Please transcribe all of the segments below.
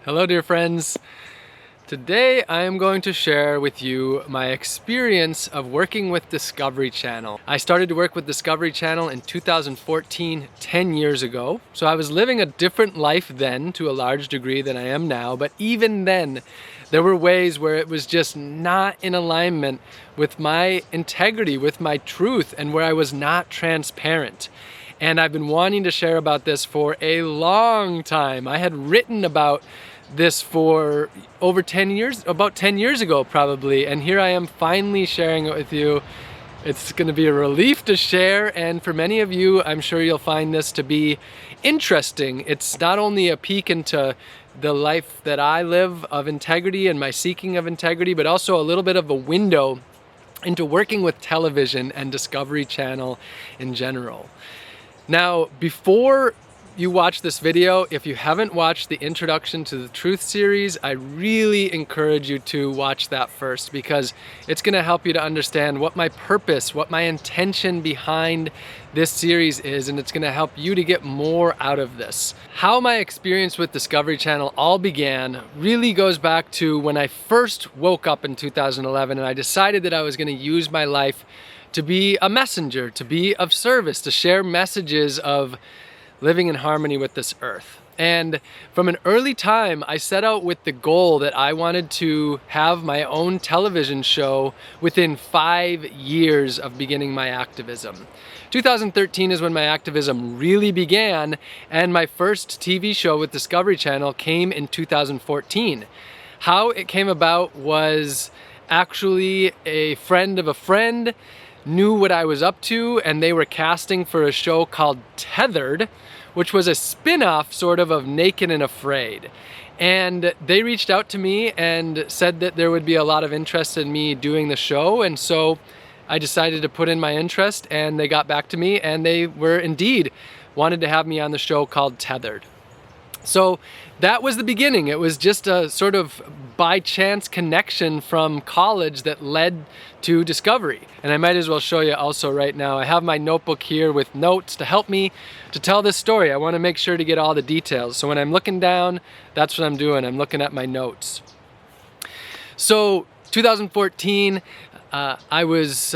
Hello dear friends. Today I am going to share with you my experience of working with Discovery Channel. I started to work with Discovery Channel in 2014, 10 years ago. So I was living a different life then to a large degree than I am now, but even then there were ways where it was just not in alignment with my integrity, with my truth, and where I was not transparent. And I've been wanting to share about this for a long time. I had written about this for over 10 years, about 10 years ago probably, and here I am finally sharing it with you. It's going to be a relief to share, and for many of you, I'm sure you'll find this to be interesting. It's not only a peek into the life that I live of integrity and my seeking of integrity, but also a little bit of a window into working with television and Discovery Channel in general. Now, before you watch this video, if you haven't watched the Introduction to the Truth series, I really encourage you to watch that first, because it's going to help you to understand what my purpose, what my intention behind this series is, and it's going to help you to get more out of this. How my experience with Discovery Channel all began really goes back to when I first woke up in 2011 and I decided that I was going to use my life to be a messenger, to be of service, to share messages of living in harmony with this earth. And from an early time, I set out with the goal that I wanted to have my own television show within 5 years of beginning my activism. 2013 is when my activism really began, and my first TV show with Discovery Channel came in 2014. How it came about was actually a friend of a friend knew what I was up to, and they were casting for a show called Tethered, which was a spin-off sort of Naked and Afraid. And they reached out to me and said that there would be a lot of interest in me doing the show, and so I decided to put in my interest, and they got back to me, and they were indeed wanted to have me on the show called Tethered. So that was the beginning. It was just a sort of by chance connection from college that led to Discovery. And I might as well show you also right now. I have my notebook here with notes to help me to tell this story. I want to make sure to get all the details. So when I'm looking down, that's what I'm doing. I'm looking at my notes. So 2014, I was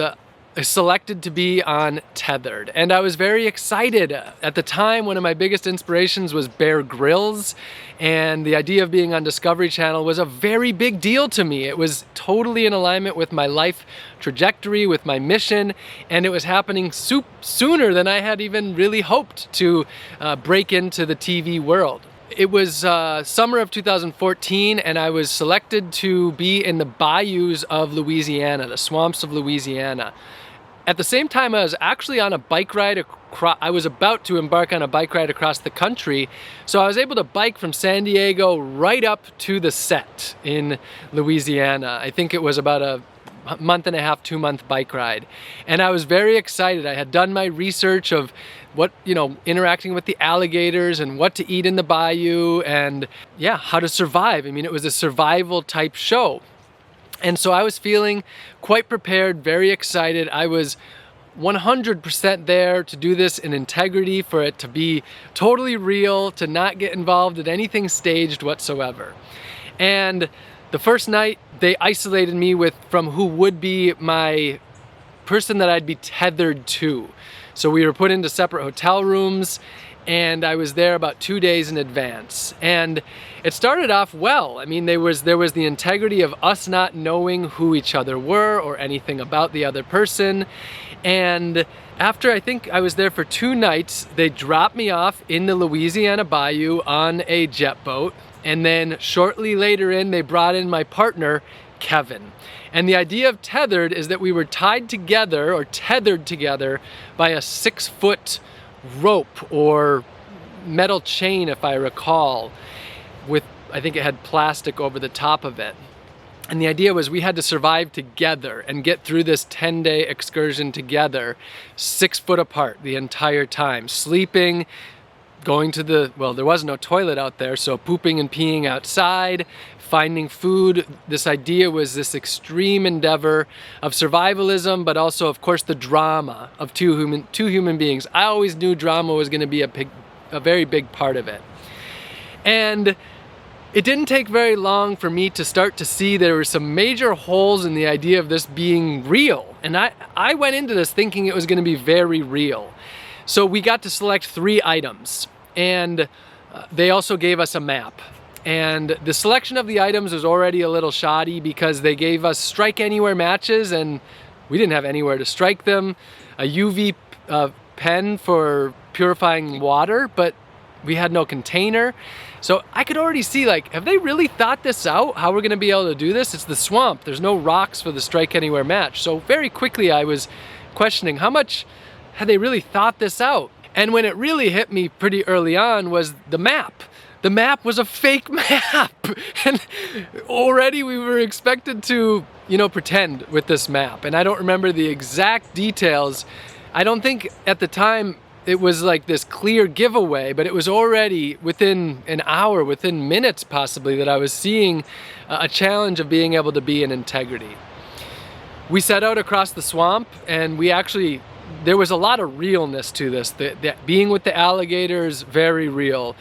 selected to be on Tethered, and I was very excited. At the time, one of my biggest inspirations was Bear Grylls, and the idea of being on Discovery Channel was a very big deal to me. It was totally in alignment with my life trajectory, with my mission, and it was happening sooner than I had even really hoped to break into the TV world. It was summer of 2014, and I was selected to be in the bayous of Louisiana, the swamps of Louisiana. At the same time, I was actually on a bike ride I was about to embark on a bike ride across the country, so I was able to bike from San Diego right up to the set in Louisiana. I think it was about a month and a half, 2-month bike ride. And I was very excited. I had done my research of what, interacting with the alligators and what to eat in the bayou and how to survive. I mean, it was a survival type show. And so I was feeling quite prepared, very excited. I was 100% there to do this in integrity, for it to be totally real, to not get involved in anything staged whatsoever. And the first night, they isolated me from who would be my person that I'd be tethered to. So we were put into separate hotel rooms, and I was there about 2 days in advance. And it started off well. I mean, there was the integrity of us not knowing who each other were or anything about the other person. And after I think I was there for 2 nights, they dropped me off in the Louisiana bayou on a jet boat. And then shortly later they brought in my partner, Kevin. And the idea of Tethered is that we were tied together or tethered together by a 6-foot rope or metal chain, if I recall, with, I think it had plastic over the top of it. And the idea was we had to survive together and get through this 10-day excursion together, 6 foot apart the entire time, sleeping, going to there was no toilet out there, so pooping and peeing outside, finding food. This idea was this extreme endeavor of survivalism, but also, of course, the drama of two human beings. I always knew drama was going to be a very big part of it. And It didn't take very long for me to start to see there were some major holes in the idea of this being real. And I went into this thinking it was going to be very real. So we got to select 3 items, and they also gave us a map. And the selection of the items was already a little shoddy because they gave us strike anywhere matches and we didn't have anywhere to strike them, a UV pen for purifying water, but we had no container. So I could already see, like, have they really thought this out? How we're gonna be able to do this? It's the swamp. There's no rocks for the strike anywhere match. So very quickly I was questioning how much had they really thought this out? And when it really hit me pretty early on was the map. The map was a fake map. And already we were expected to, you know, pretend with this map. And I don't remember the exact details. I don't think at the time it was like this clear giveaway, but it was already within an hour, within minutes possibly, that I was seeing a challenge of being able to be in integrity. We set out across the swamp, and there was a lot of realness to this. Being with the alligators, very real.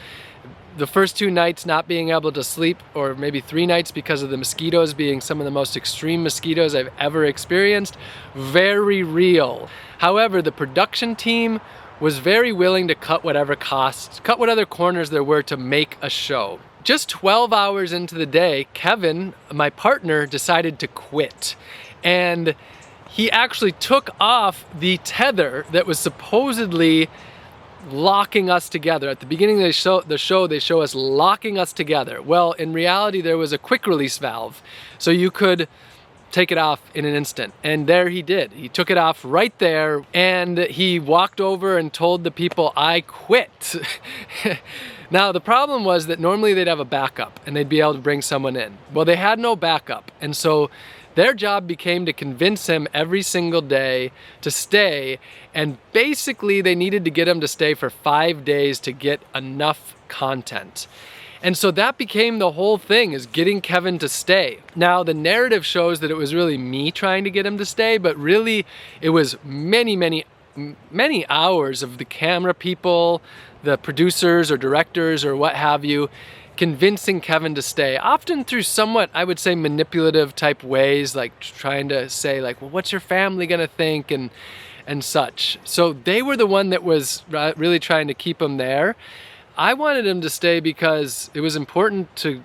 The first 2 nights not being able to sleep, or maybe 3 nights because of the mosquitoes being some of the most extreme mosquitoes I've ever experienced, very real. However, the production team was very willing to cut what other corners there were to make a show. Just 12 hours into the day, Kevin, my partner, decided to quit. And he actually took off the tether that was supposedly locking us together. At the beginning of the show, they show us locking us together. Well, in reality, there was a quick release valve, so you could take it off in an instant. And there he did. He took it off right there, and he walked over and told the people, "I quit." Now, the problem was that normally they'd have a backup and they'd be able to bring someone in. Well, they had no backup, and so their job became to convince him every single day to stay, and basically they needed to get him to stay for 5 days to get enough content. And so that became the whole thing, is getting Kevin to stay. Now, the narrative shows that it was really me trying to get him to stay, but really it was many hours of the camera people, the producers or directors or what have you, convincing Kevin to stay, often through somewhat, I would say, manipulative type ways, like trying to say, like, well, what's your family gonna think, and such. So they were the one that was really trying to keep him there. I wanted him to stay because it was important to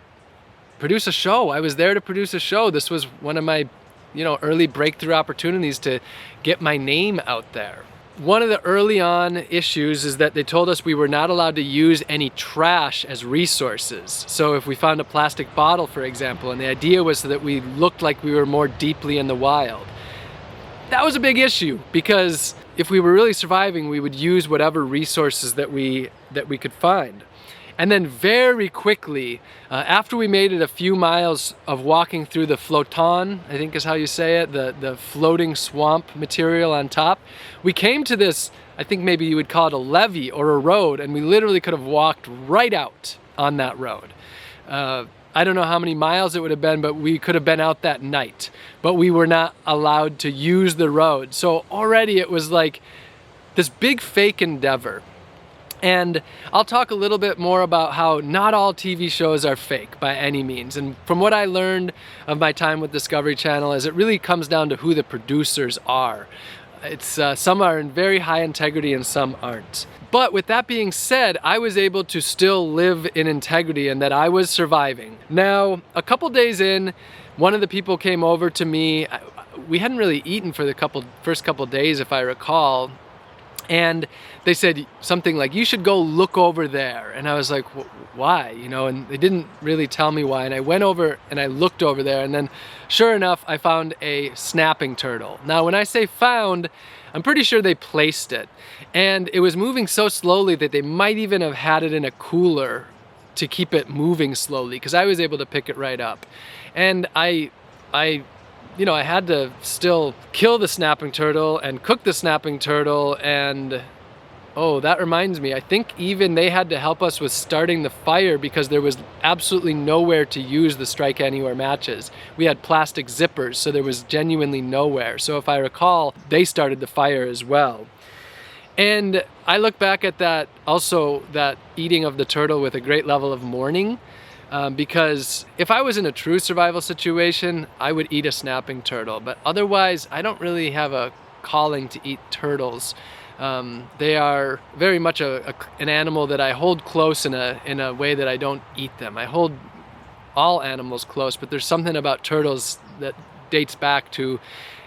produce a show. I was there to produce a show. This was one of my, early breakthrough opportunities to get my name out there. One of the early on issues is that they told us we were not allowed to use any trash as resources. So if we found a plastic bottle, for example, and the idea was so that we looked like we were more deeply in the wild. That was a big issue, because if we were really surviving, we would use whatever resources that we could find. And then very quickly, after we made it a few miles of walking through the floton, I think is how you say it, the floating swamp material on top, we came to this, I think maybe you would call it a levee or a road, and we literally could have walked right out on that road. I don't know how many miles it would have been, but we could have been out that night. But we were not allowed to use the road. So already it was like this big fake endeavor. And I'll talk a little bit more about how not all TV shows are fake by any means. And from what I learned of my time with Discovery Channel is it really comes down to who the producers are. It's some are in very high integrity and some aren't. But with that being said, I was able to still live in integrity and that I was surviving. Now, a couple days in, one of the people came over to me. We hadn't really eaten for the first couple days, if I recall. And they said something like, "You should go look over there." And I was like, why? And they didn't really tell me why. And I went over and I looked over there, and then sure enough, I found a snapping turtle. Now, when I say found, I'm pretty sure they placed it. And it was moving so slowly that they might even have had it in a cooler to keep it moving slowly, because I was able to pick it right up. And I had to still kill the snapping turtle and cook the snapping turtle, and oh, that reminds me, I think even they had to help us with starting the fire because there was absolutely nowhere to use the Strike Anywhere matches. We had plastic zippers, so there was genuinely nowhere. So if I recall, they started the fire as well. And I look back at that eating of the turtle with a great level of mourning, because if I was in a true survival situation, I would eat a snapping turtle. But otherwise, I don't really have a calling to eat turtles. They are very much an animal that I hold close in a way that I don't eat them. I hold all animals close, but there's something about turtles that dates back to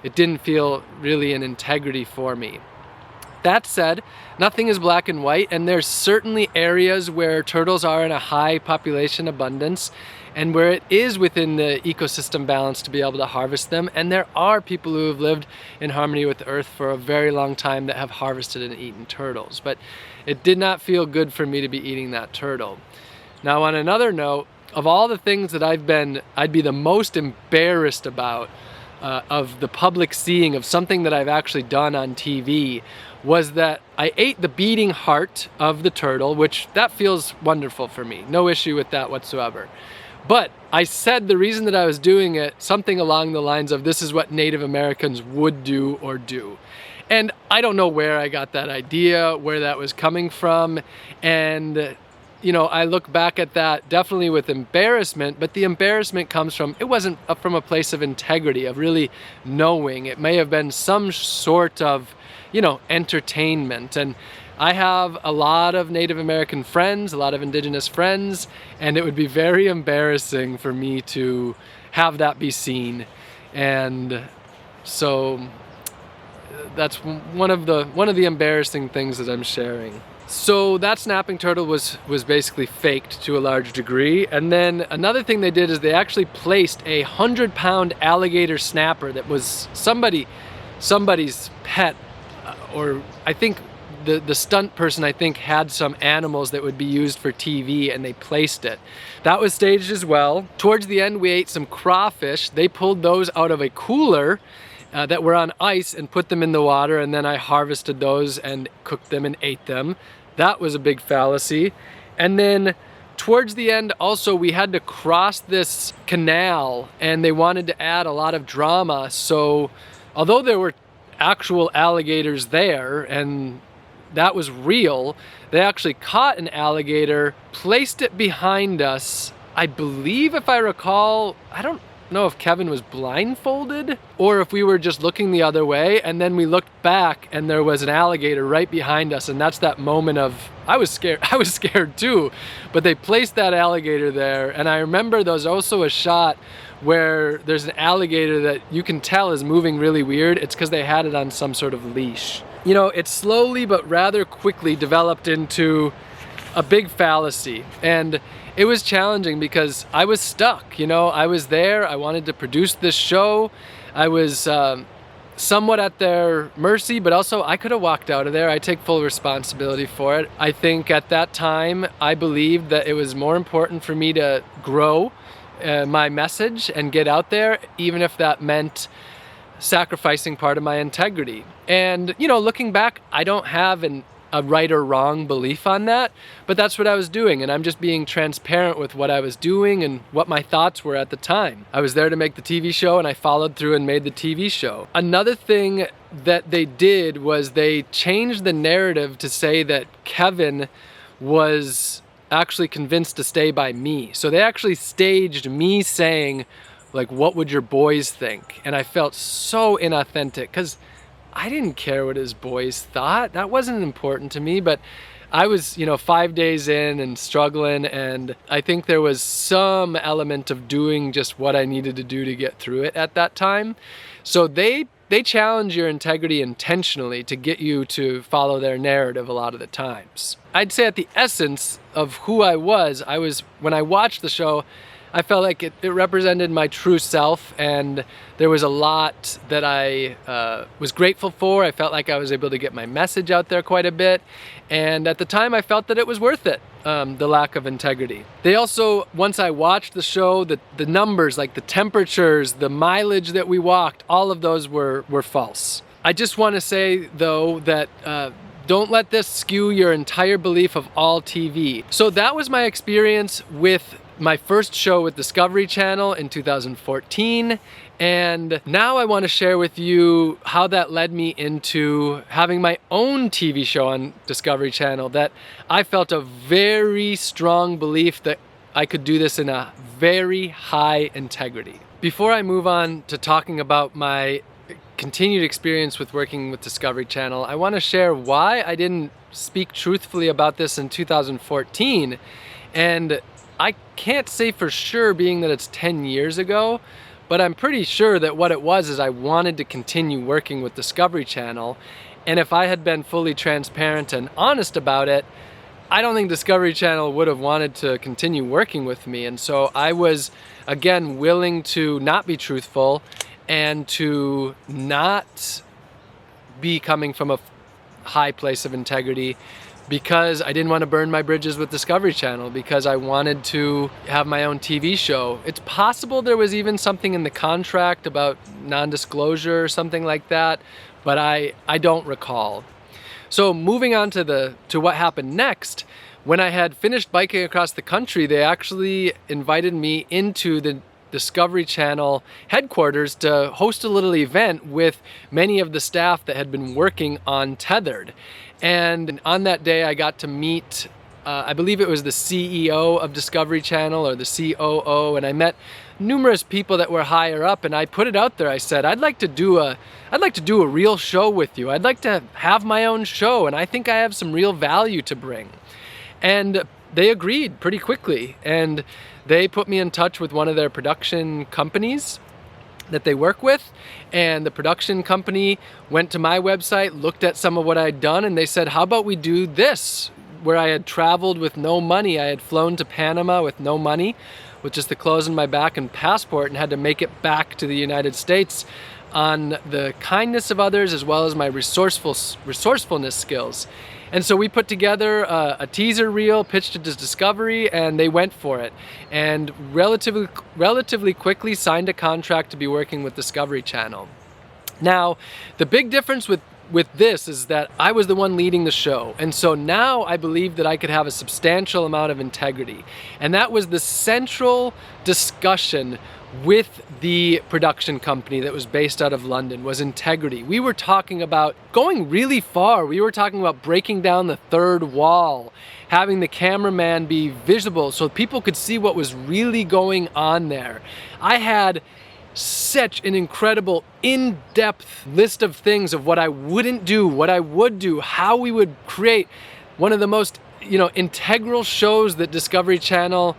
it didn't feel really an integrity for me. That said, nothing is black and white, and there's certainly areas where turtles are in a high population abundance and where it is within the ecosystem balance to be able to harvest them. And there are people who have lived in harmony with the earth for a very long time that have harvested and eaten turtles. But it did not feel good for me to be eating that turtle. Now, on another note, of all the things that I'd be the most embarrassed about of the public seeing of something that I've actually done on TV was that I ate the beating heart of the turtle, which that feels wonderful for me. No issue with that whatsoever. But I said the reason that I was doing it, something along the lines of this is what Native Americans would do or do. And I don't know where I got that idea, where that was coming from. And you know, I look back at that definitely with embarrassment, but the embarrassment comes from, it wasn't from a place of integrity, of really knowing. It may have been some sort of, you know, entertainment. And I have a lot of Native American friends, a lot of indigenous friends, and it would be very embarrassing for me to have that be seen. And so that's one of the embarrassing things that I'm sharing. So that snapping turtle was basically faked to a large degree. And then another thing they did is they actually placed a 100-pound alligator snapper that was somebody's pet, or I think the stunt person I think had some animals that would be used for TV, and they placed it. That was staged as well. Towards the end, we ate some crawfish. They pulled those out of a cooler that were on ice and put them in the water, and then I harvested those and cooked them and ate them. That was a big fallacy. And then towards the end also, we had to cross this canal, and they wanted to add a lot of drama. So although there were actual alligators there and that was real, they actually caught an alligator, placed it behind us. I believe, if I recall, I don't know if Kevin was blindfolded or if we were just looking the other way, and then we looked back and there was an alligator right behind us, and that's that moment of, I was scared too, but they placed that alligator there. And I remember there was also a shot where there's an alligator that you can tell is moving really weird. It's because they had it on some sort of leash. You know, it slowly but rather quickly developed into a big fallacy, and it was challenging because I was stuck. You know, I was there, I wanted to produce this show. I was somewhat at their mercy, but also I could have walked out of there. I take full responsibility for it. I think at that time, I believed that it was more important for me to grow my message and get out there, even if that meant sacrificing part of my integrity. And, you know, looking back, I don't have a right or wrong belief on that, but that's what I was doing, and I'm just being transparent with what I was doing and what my thoughts were at the time. I was there to make the TV show, and I followed through and made the TV show. Another thing that they did was they changed the narrative to say that Kevin was actually convinced to stay by me. So they actually staged me saying, like, what would your boys think? And I felt so inauthentic because I didn't care what his boys thought. That wasn't important to me, but I was, you know, 5 days in and struggling, and I think there was some element of doing just what I needed to do to get through it at that time. So they challenge your integrity intentionally to get you to follow their narrative a lot of the times. I'd say at the essence of who I was, when I watched the show, I felt like it represented my true self, and there was a lot that I was grateful for. I felt like I was able to get my message out there quite a bit, and at the time I felt that it was worth it, the lack of integrity. They also, once I watched the show, the numbers, like the temperatures, the mileage that we walked, all of those were false. I just want to say, though, that don't let this skew your entire belief of all TV. So that was my experience with my first show with Discovery Channel in 2014, and now I want to share with you how that led me into having my own TV show on Discovery Channel that I felt a very strong belief that I could do this in a very high integrity. Before I move on to talking about my continued experience with working with Discovery Channel, I want to share why I didn't speak truthfully about this in 2014. And I can't say for sure, being that it's 10 years ago, but I'm pretty sure that what it was is I wanted to continue working with Discovery Channel. And if I had been fully transparent and honest about it, I don't think Discovery Channel would have wanted to continue working with me. And so I was, again, willing to not be truthful and to not be coming from a high place of integrity, because I didn't want to burn my bridges with Discovery Channel, because I wanted to have my own TV show. It's possible there was even something in the contract about non-disclosure or something like that, but I don't recall. So moving on to what happened next, when I had finished biking across the country, they actually invited me into the Discovery Channel headquarters to host a little event with many of the staff that had been working on Tethered. And on that day, I got to meet, I believe it was the CEO of Discovery Channel or the COO, and I met numerous people that were higher up, and I put it out there. I said, I'd like to do a real show with you. I'd like to have my own show, and I think I have some real value to bring. And they agreed pretty quickly, and they put me in touch with one of their production companies that they work with, and the production company went to my website, looked at some of what I'd done, and they said, how about we do this? Where I had traveled with no money. I had flown to Panama with no money, with just the clothes on my back and passport, and had to make it back to the United States on the kindness of others as well as my resourcefulness skills. And so we put together a teaser reel, pitched it to Discovery, and they went for it. And relatively quickly signed a contract to be working with Discovery Channel. Now, the big difference with this is that I was the one leading the show. And so now I believe that I could have a substantial amount of integrity. And that was the central discussion with the production company that was based out of London, was integrity. We were talking about going really far. We were talking about breaking down the third wall, having the cameraman be visible so people could see what was really going on there. I had such an incredible in-depth list of things of what I wouldn't do, what I would do, how we would create one of the most, integral shows that Discovery Channel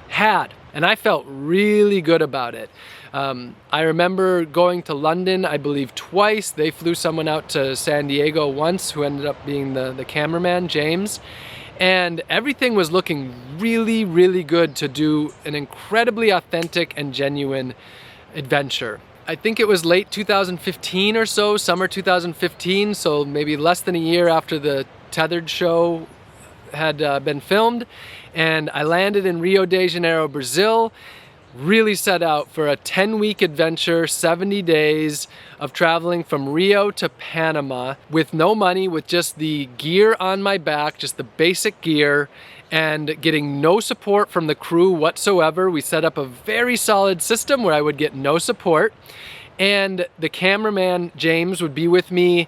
had. And I felt really good about it. I remember going to London, I believe twice. They flew someone out to San Diego once who ended up being the cameraman, James. And everything was looking really, really good to do an incredibly authentic and genuine adventure. I think it was late 2015 or so, summer 2015, so maybe less than a year after the Tethered show had been filmed, and I landed in Rio de Janeiro, Brazil. Really set out for a 10-week adventure, 70 days of traveling from Rio to Panama with no money, with just the gear on my back, just the basic gear, and getting no support from the crew whatsoever. We set up a very solid system where I would get no support, and the cameraman, James, would be with me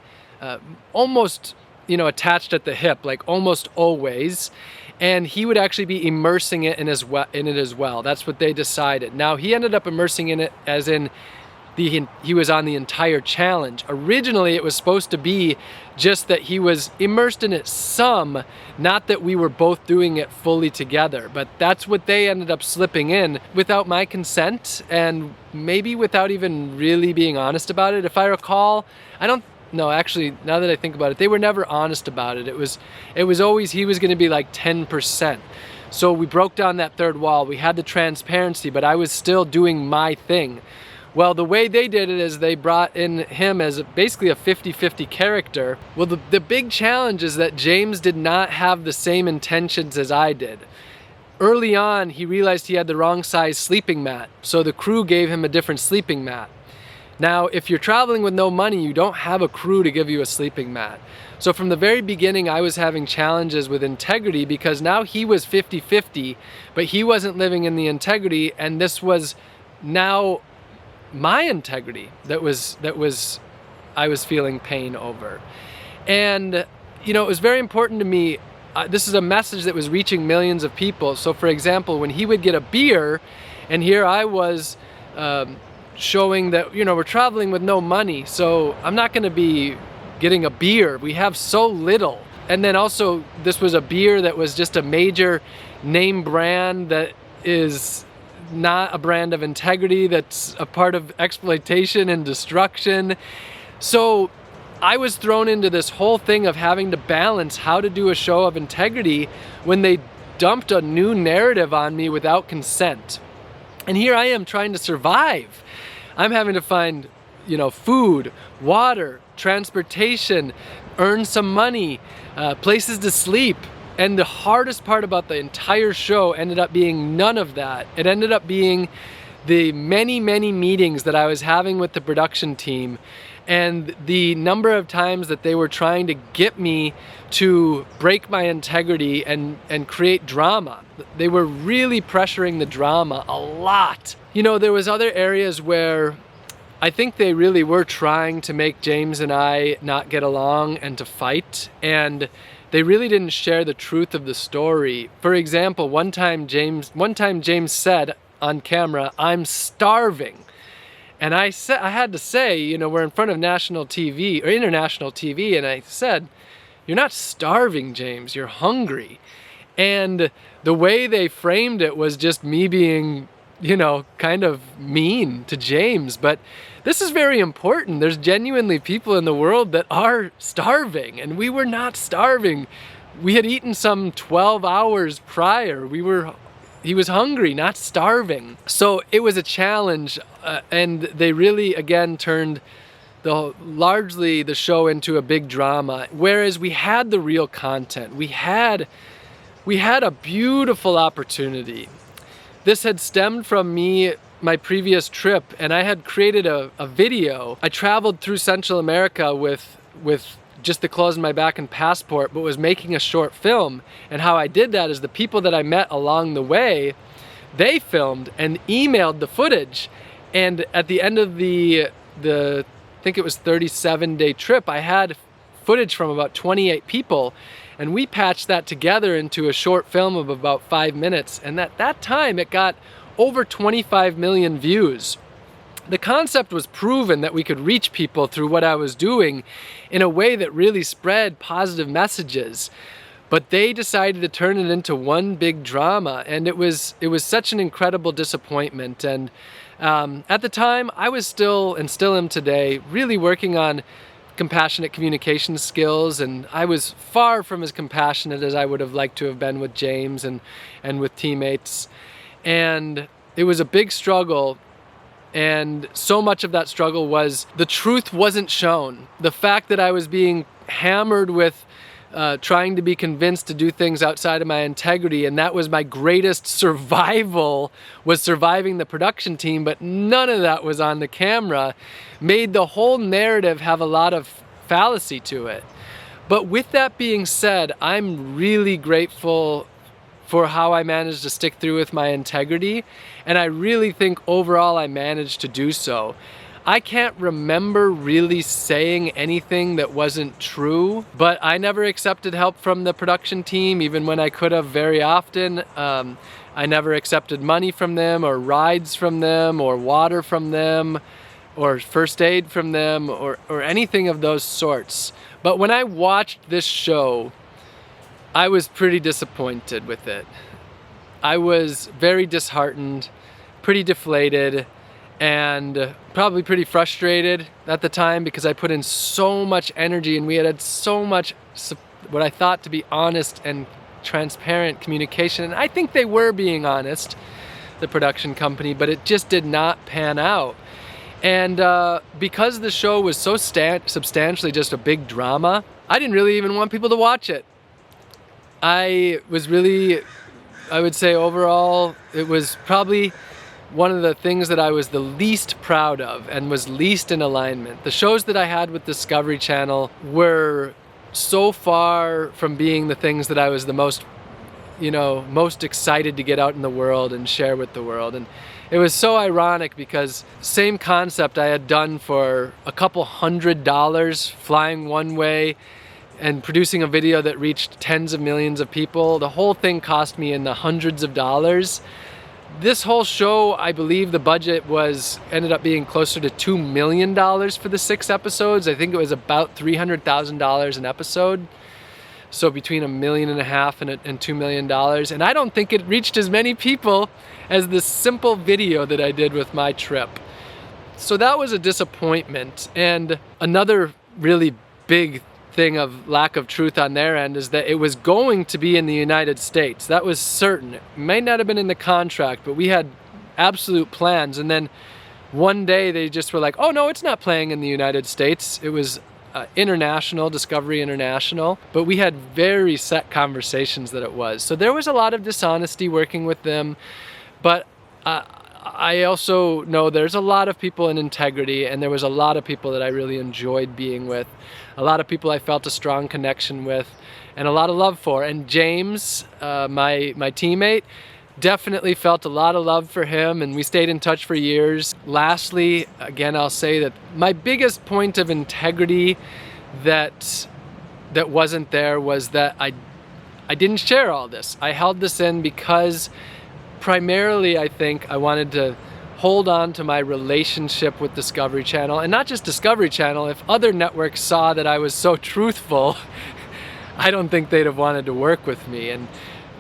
almost attached at the hip, like almost always. And he would actually be immersing it in it as well. That's what they decided. Now, he ended up immersing in it as in he was on the entire challenge. Originally, it was supposed to be just that he was immersed in it some, not that we were both doing it fully together. But that's what they ended up slipping in without my consent, and maybe without even really being honest about it. If I recall, no, actually, now that I think about it, they were never honest about it. It was always he was going to be like 10%. So we broke down that third wall. We had the transparency, but I was still doing my thing. Well, the way they did it is they brought in him as basically a 50-50 character. Well, the big challenge is that James did not have the same intentions as I did. Early on, he realized he had the wrong size sleeping mat, so the crew gave him a different sleeping mat. Now, if you're traveling with no money, you don't have a crew to give you a sleeping mat. So from the very beginning, I was having challenges with integrity because now he was 50-50, but he wasn't living in the integrity, and this was now my integrity that I was feeling pain over. And, it was very important to me this is a message that was reaching millions of people. So for example, when he would get a beer, and here I was showing that, you know, we're traveling with no money, so I'm not going to be getting a beer. We have so little. And then also, this was a beer that was just a major name brand that is not a brand of integrity, that's a part of exploitation and destruction. So I was thrown into this whole thing of having to balance how to do a show of integrity when they dumped a new narrative on me without consent. And here I am trying to survive. I'm having to find, you know, food, water, transportation, earn some money, places to sleep. And the hardest part about the entire show ended up being none of that. It ended up being the many, many meetings that I was having with the production team, and the number of times that they were trying to get me to break my integrity and create drama. They were really pressuring the drama a lot. You know, there was other areas where I think they really were trying to make James and I not get along and to fight, and they really didn't share the truth of the story. For example, one time James said on camera, "I'm starving." And I had to say, you know, we're in front of national TV or international TV, and I said, "You're not starving, James, you're hungry." And the way they framed it was just me being, you know, kind of mean to James. But this is very important. There's genuinely people in the world that are starving, and we were not starving. We had eaten some 12 hours prior. He was hungry, not starving. So it was a challenge, and they really, again, turned largely the show into a big drama. Whereas we had the real content. We had a beautiful opportunity. This had stemmed from my previous trip, and I had created a video. I traveled through Central America with just the clothes on my back and passport, but was making a short film. And how I did that is the people that I met along the way, they filmed and emailed the footage. And at the end of the I think it was 37-day trip, I had footage from about 28 people, and we patched that together into a short film of about 5 minutes. And at that time, it got over 25 million views. The concept was proven that we could reach people through what I was doing in a way that really spread positive messages. But they decided to turn it into one big drama, and it was such an incredible disappointment. And at the time, I was still, and still am today, really working on compassionate communication skills, and I was far from as compassionate as I would have liked to have been with James and with teammates. And it was a big struggle. And so much of that struggle was the truth wasn't shown. The fact that I was being hammered with trying to be convinced to do things outside of my integrity, and that was my greatest survival, was surviving the production team, but none of that was on the camera, made the whole narrative have a lot of fallacy to it. But with that being said, I'm really grateful for how I managed to stick through with my integrity, and I really think overall I managed to do so. I can't remember really saying anything that wasn't true, but I never accepted help from the production team, even when I could have very often. I never accepted money from them, or rides from them, or water from them, or first aid from them, or anything of those sorts. But when I watched this show, I was pretty disappointed with it. I was very disheartened, pretty deflated, and probably pretty frustrated at the time, because I put in so much energy and we had so much what I thought to be honest and transparent communication. And I think they were being honest, the production company, but it just did not pan out. And because the show was so substantially just a big drama, I didn't really even want people to watch it. I would say overall, it was probably one of the things that I was the least proud of and was least in alignment. The shows that I had with Discovery Channel were so far from being the things that I was the most excited to get out in the world and share with the world. And it was so ironic, because same concept I had done for a couple $100, flying one way, and producing a video that reached tens of millions of people. The whole thing cost me in the hundreds of dollars. This whole show, I believe the budget ended up being closer to $2 million for the 6 episodes. I think it was about $300,000 an episode. So between $1.5 million and $2 million. And I don't think it reached as many people as the simple video that I did with my trip. So that was a disappointment. And another really big thing of lack of truth on their end is that it was going to be in the United States. That was certain. It may not have been in the contract, but we had absolute plans. And then one day they just were like, oh no, it's not playing in the United States. It was international, Discovery International, but we had very set conversations that it was. So there was a lot of dishonesty working with them, but I also know there's a lot of people in integrity, and there was a lot of people that I really enjoyed being with, a lot of people I felt a strong connection with, and a lot of love for. And James, my teammate, definitely felt a lot of love for him, and we stayed in touch for years. Lastly, again, I'll say that my biggest point of integrity that wasn't there was that I didn't share all this. I held this in because primarily I think I wanted to hold on to my relationship with Discovery Channel, and not just Discovery Channel. If other networks saw that I was so truthful, I don't think they'd have wanted to work with me. And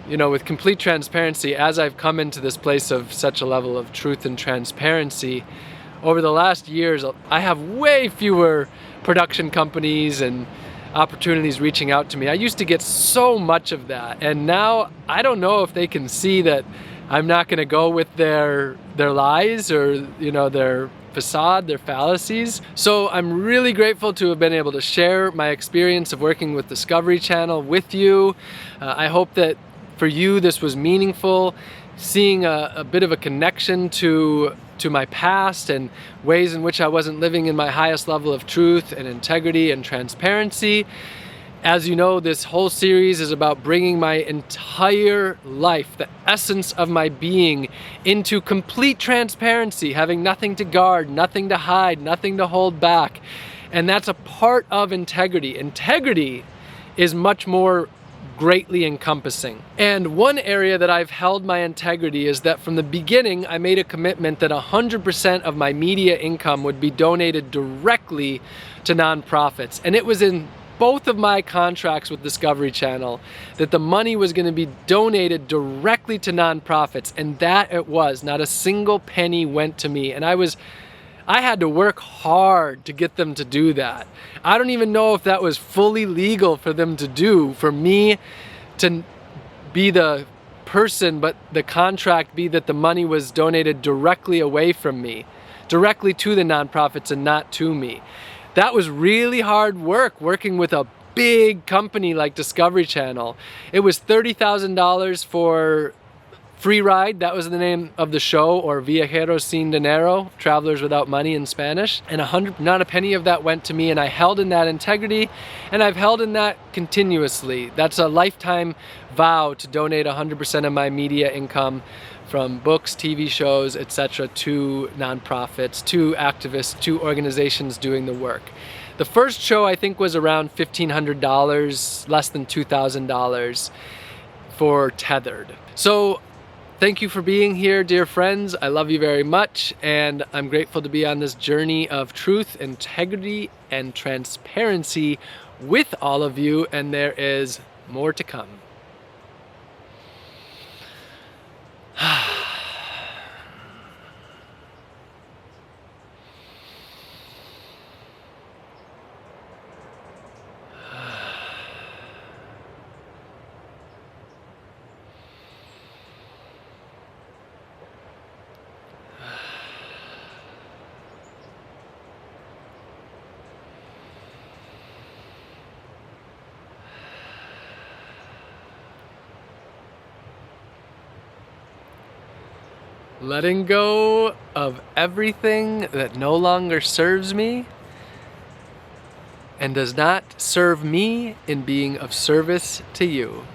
you know, with complete transparency, as I've come into this place of such a level of truth and transparency, over the last years, I have way fewer production companies and opportunities reaching out to me. I used to get so much of that, and now I don't know if they can see that I'm not going to go with their lies or, you know, their facade, their fallacies. So I'm really grateful to have been able to share my experience of working with Discovery Channel with you. I hope that for you this was meaningful, seeing a bit of a connection to my past and ways in which I wasn't living in my highest level of truth and integrity and transparency. As you know, this whole series is about bringing my entire life, the essence of my being, into complete transparency, having nothing to guard, nothing to hide, nothing to hold back. And that's a part of integrity. Integrity is much more greatly encompassing. And one area that I've held my integrity is that from the beginning, I made a commitment that 100% of my media income would be donated directly to nonprofits. And it was in both of my contracts with Discovery Channel that the money was going to be donated directly to nonprofits, and that it was. Not a single penny went to me, and I had to work hard to get them to do that. I don't even know if that was fully legal for them to do, for me to be the person, but the contract be that the money was donated directly away from me, directly to the nonprofits and not to me. That was really hard work, working with a big company like Discovery Channel. It was $30,000 for Free Ride, that was the name of the show, or Viajeros Sin Dinero, Travelers Without Money in Spanish. And not a penny of that went to me, and I held in that integrity, and I've held in that continuously. That's a lifetime vow to donate 100% of my media income from books, TV shows, etc., to nonprofits, to activists, to organizations doing the work. The first show I think was around $1,500, less than $2,000 for Tethered. So thank you for being here, dear friends. I love you very much, and I'm grateful to be on this journey of truth, integrity, and transparency with all of you, and there is more to come. Letting go of everything that no longer serves me and does not serve me in being of service to you.